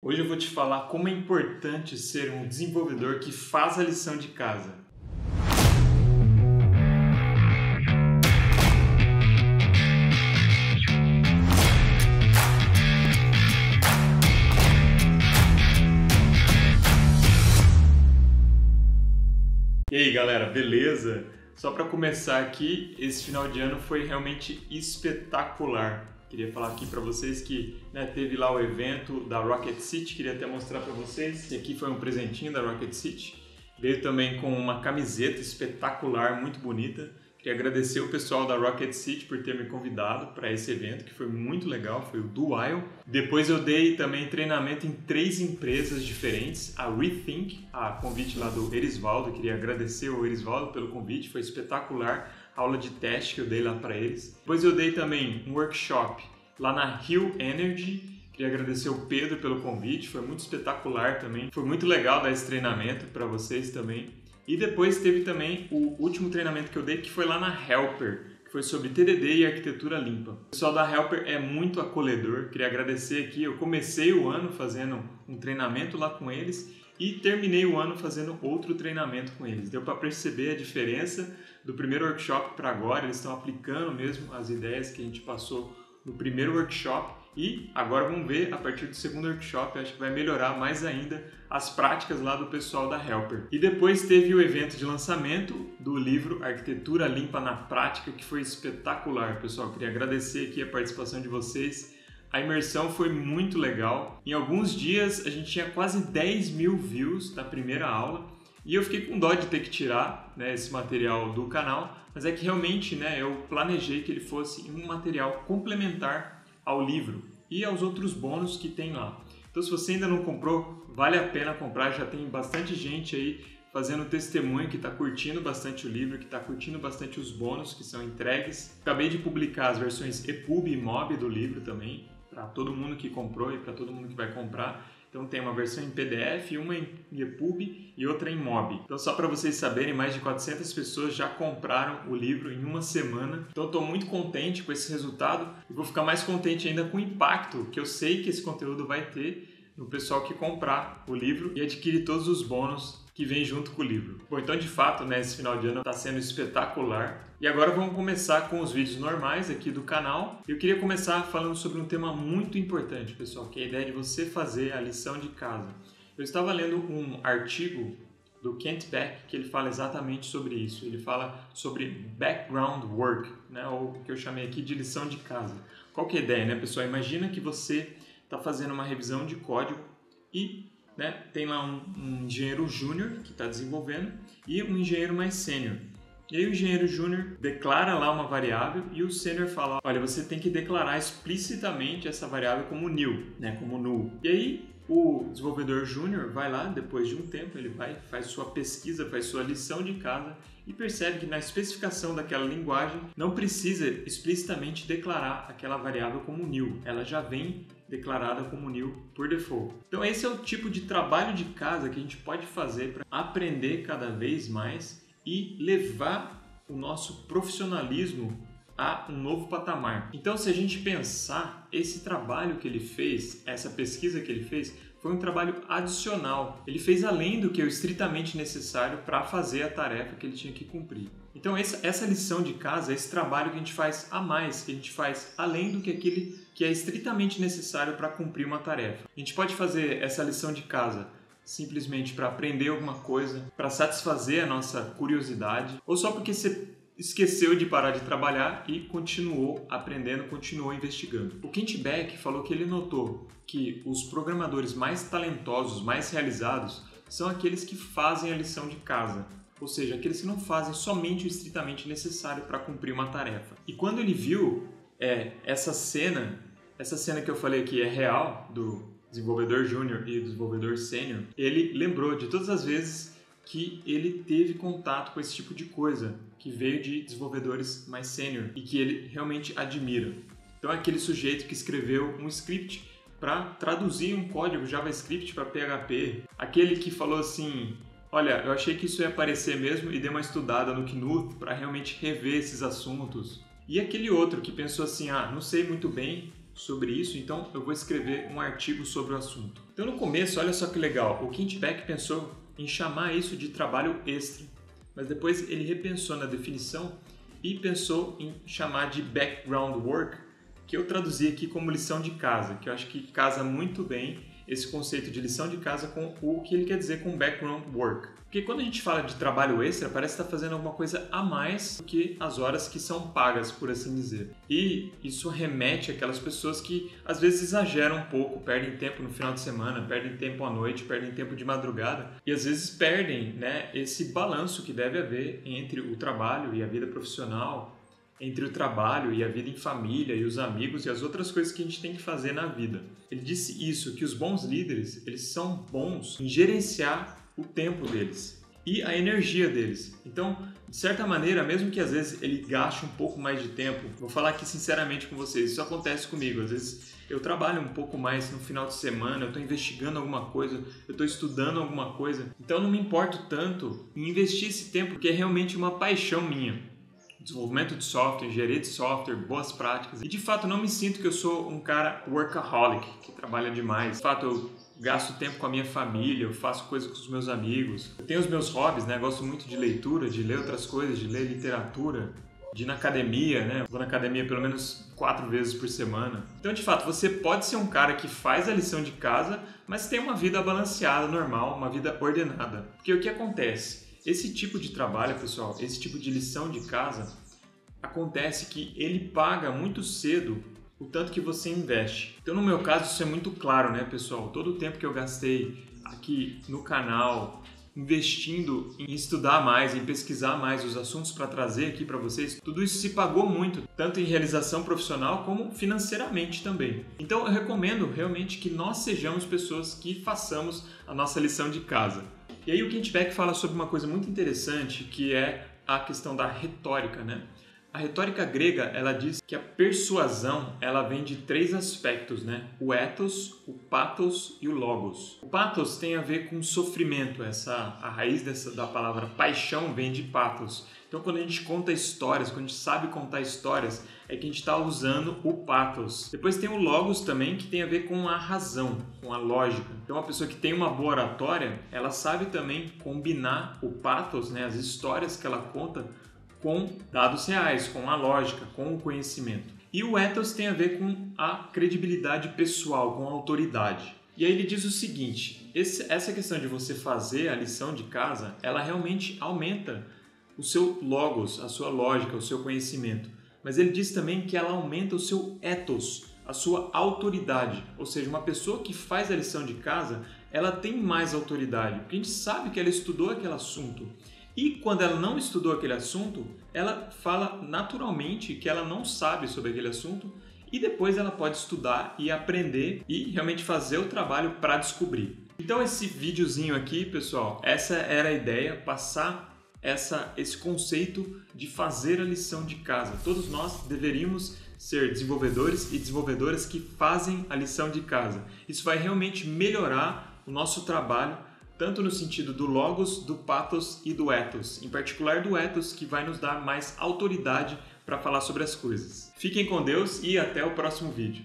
Hoje eu vou te falar como é importante ser um desenvolvedor que faz a lição de casa. E aí galera, beleza? Só para começar aqui, esse final de ano foi realmente espetacular. Queria falar aqui para vocês que teve lá o evento da Rocket City, queria até mostrar para vocês. E aqui foi um presentinho da Rocket City. Veio também com uma camiseta espetacular, muito bonita. Queria agradecer o pessoal da Rocket City por ter me convidado para esse evento, que foi muito legal, foi o Dual. Depois eu dei também treinamento em 3 empresas diferentes, a Rethink, a convite lá do Erisvaldo, queria agradecer ao Erisvaldo pelo convite, foi espetacular a aula de teste que eu dei lá para eles. Depois eu dei também um workshop lá na Hill Energy, queria agradecer o Pedro pelo convite, foi muito espetacular também, foi muito legal dar esse treinamento para vocês também. E depois teve também o último treinamento que eu dei, que foi lá na Helper, que foi sobre TDD e arquitetura limpa. O pessoal da Helper é muito acolhedor, queria agradecer aqui. Eu comecei o ano fazendo um treinamento lá com eles e terminei o ano fazendo outro treinamento com eles. Deu para perceber a diferença do primeiro workshop para agora, eles estão aplicando mesmo as ideias que a gente passou no primeiro workshop. E agora vamos ver, a partir do segundo workshop, acho que vai melhorar mais ainda as práticas lá do pessoal da Helper. E depois teve o evento de lançamento do livro Arquitetura Limpa na Prática, que foi espetacular, pessoal. Queria agradecer aqui a participação de vocês. A imersão foi muito legal. Em alguns dias a gente tinha quase 10 mil views na primeira aula. E eu fiquei com dó de ter que tirar esse material do canal, mas é que realmente eu planejei que ele fosse um material complementar ao livro e aos outros bônus que tem lá. Então, se você ainda não comprou, vale a pena comprar. Já tem bastante gente aí fazendo testemunho que está curtindo bastante o livro, que está curtindo bastante os bônus que são entregues. Acabei de publicar as versões EPUB e MOB do livro também, para todo mundo que comprou e para todo mundo que vai comprar. Então tem uma versão em PDF, uma em EPUB e outra em MOB. Então só para vocês saberem, mais de 400 pessoas já compraram o livro em uma semana. Então estou muito contente com esse resultado e vou ficar mais contente ainda com o impacto que eu sei que esse conteúdo vai ter no pessoal que comprar o livro e adquirir todos os bônus que vem junto com o livro. Bom, então de fato, esse final de ano está sendo espetacular. E agora vamos começar com os vídeos normais aqui do canal. Eu queria começar falando sobre um tema muito importante, pessoal, que é a ideia de você fazer a lição de casa. Eu estava lendo um artigo do Kent Beck que ele fala exatamente sobre isso. Ele fala sobre background work, ou o que eu chamei aqui de lição de casa. Qual que é a ideia, pessoal? Imagina que você está fazendo uma revisão de código e tem lá um engenheiro júnior que está desenvolvendo e um engenheiro mais sênior. E aí o engenheiro júnior declara lá uma variável e o sênior fala, olha, você tem que declarar explicitamente essa variável como nil, como null. E aí o desenvolvedor júnior vai lá, depois de um tempo, ele vai, faz sua pesquisa, faz sua lição de casa e percebe que na especificação daquela linguagem não precisa explicitamente declarar aquela variável como nil, ela já vem declarada como nil por default. Então esse é o tipo de trabalho de casa que a gente pode fazer para aprender cada vez mais e levar o nosso profissionalismo a um novo patamar. Então, se a gente pensar, esse trabalho que ele fez, essa pesquisa que ele fez, foi um trabalho adicional. Ele fez além do que é o estritamente necessário para fazer a tarefa que ele tinha que cumprir. Então, essa lição de casa, esse trabalho que a gente faz a mais, que a gente faz além do que aquele que é estritamente necessário para cumprir uma tarefa. A gente pode fazer essa lição de casa simplesmente para aprender alguma coisa, para satisfazer a nossa curiosidade, ou só porque você esqueceu de parar de trabalhar e continuou aprendendo, continuou investigando. O Kent Beck falou que ele notou que os programadores mais talentosos, mais realizados, são aqueles que fazem a lição de casa, ou seja, aqueles que não fazem somente o estritamente necessário para cumprir uma tarefa. E quando ele viu essa cena que eu falei aqui é real, do desenvolvedor júnior e do desenvolvedor sênior, ele lembrou de todas as vezes que ele teve contato com esse tipo de coisa, que veio de desenvolvedores mais sênior e que ele realmente admira. Então é aquele sujeito que escreveu um script para traduzir um código JavaScript para PHP, aquele que falou assim, olha, eu achei que isso ia aparecer mesmo e dei uma estudada no GNU para realmente rever esses assuntos. E aquele outro que pensou assim, não sei muito bem sobre isso, então eu vou escrever um artigo sobre o assunto. Então no começo, olha só que legal, o Kent Beck pensou em chamar isso de trabalho extra, mas depois ele repensou na definição e pensou em chamar de background work, que eu traduzi aqui como lição de casa, que eu acho que casa muito bem esse conceito de lição de casa com o que ele quer dizer com background work. Porque quando a gente fala de trabalho extra, parece estar fazendo alguma coisa a mais do que as horas que são pagas, por assim dizer. E isso remete àquelas pessoas que às vezes exageram um pouco, perdem tempo no final de semana, perdem tempo à noite, perdem tempo de madrugada e às vezes perdem, né, esse balanço que deve haver entre o trabalho e a vida profissional, entre o trabalho e a vida em família e os amigos e as outras coisas que a gente tem que fazer na vida. Ele disse isso, que os bons líderes, eles são bons em gerenciar o tempo deles e a energia deles. Então, de certa maneira, mesmo que às vezes ele gaste um pouco mais de tempo, vou falar aqui sinceramente com vocês, isso acontece comigo, às vezes eu trabalho um pouco mais no final de semana, eu estou investigando alguma coisa, eu estou estudando alguma coisa, então eu não me importo tanto em investir esse tempo, porque é realmente uma paixão minha. Desenvolvimento de software, engenharia de software, boas práticas. E de fato não me sinto que eu sou um cara workaholic, que trabalha demais. De fato eu gasto tempo com a minha família, eu faço coisas com os meus amigos. Eu tenho os meus hobbies, né? Eu gosto muito de leitura, de ler outras coisas, de ler literatura, de ir na academia, né? Eu vou na academia pelo menos 4 vezes por semana. Então de fato você pode ser um cara que faz a lição de casa, mas tem uma vida balanceada, normal, uma vida ordenada. Porque o que acontece? Esse tipo de trabalho, pessoal, esse tipo de lição de casa, acontece que ele paga muito cedo o tanto que você investe. Então, no meu caso, isso é muito claro, né, pessoal? Todo o tempo que eu gastei aqui no canal, investindo em estudar mais, em pesquisar mais os assuntos para trazer aqui para vocês, tudo isso se pagou muito, tanto em realização profissional como financeiramente também. Então, eu recomendo realmente que nós sejamos pessoas que façamos a nossa lição de casa. E aí o Kent Beck fala sobre uma coisa muito interessante, que é a questão da retórica, né? A retórica grega, ela diz que a persuasão, ela vem de 3 aspectos, né? O ethos, o pathos e o logos. O pathos tem a ver com sofrimento, a raiz da palavra paixão vem de pathos. Então, quando a gente conta histórias, quando a gente sabe contar histórias, é que a gente está usando o pathos. Depois tem o logos também, que tem a ver com a razão, com a lógica. Então, uma pessoa que tem uma boa oratória, ela sabe também combinar o pathos, né, as histórias que ela conta, com dados reais, com a lógica, com o conhecimento. E o ethos tem a ver com a credibilidade pessoal, com a autoridade. E aí ele diz o seguinte, essa questão de você fazer a lição de casa, ela realmente aumenta o seu logos, a sua lógica, o seu conhecimento. Mas ele diz também que ela aumenta o seu ethos, a sua autoridade. Ou seja, uma pessoa que faz a lição de casa, ela tem mais autoridade, porque a gente sabe que ela estudou aquele assunto. E quando ela não estudou aquele assunto, ela fala naturalmente que ela não sabe sobre aquele assunto e depois ela pode estudar e aprender e realmente fazer o trabalho para descobrir. Então esse videozinho aqui, pessoal, essa era a ideia, passar esse conceito de fazer a lição de casa. Todos nós deveríamos ser desenvolvedores e desenvolvedoras que fazem a lição de casa. Isso vai realmente melhorar o nosso trabalho, tanto no sentido do logos, do pathos e do ethos, em particular do ethos, que vai nos dar mais autoridade para falar sobre as coisas. Fiquem com Deus e até o próximo vídeo.